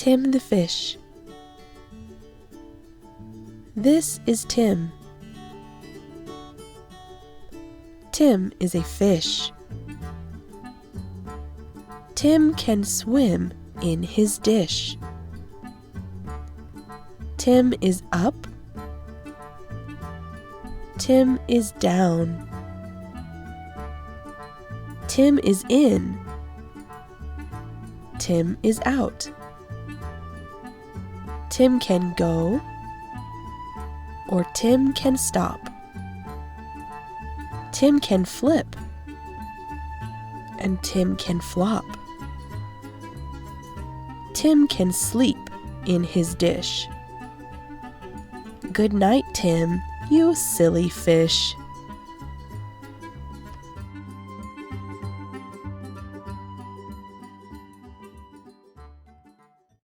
Tim the fish. This is Tim. Tim is a fish. Tim can swim in his dish. Tim is up. Tim is down. Tim is in. Tim is out. Tim can go, or Tim can stop. Tim can flip, and Tim can flop. Tim can sleep in his dish. Good night, Tim, you silly fish.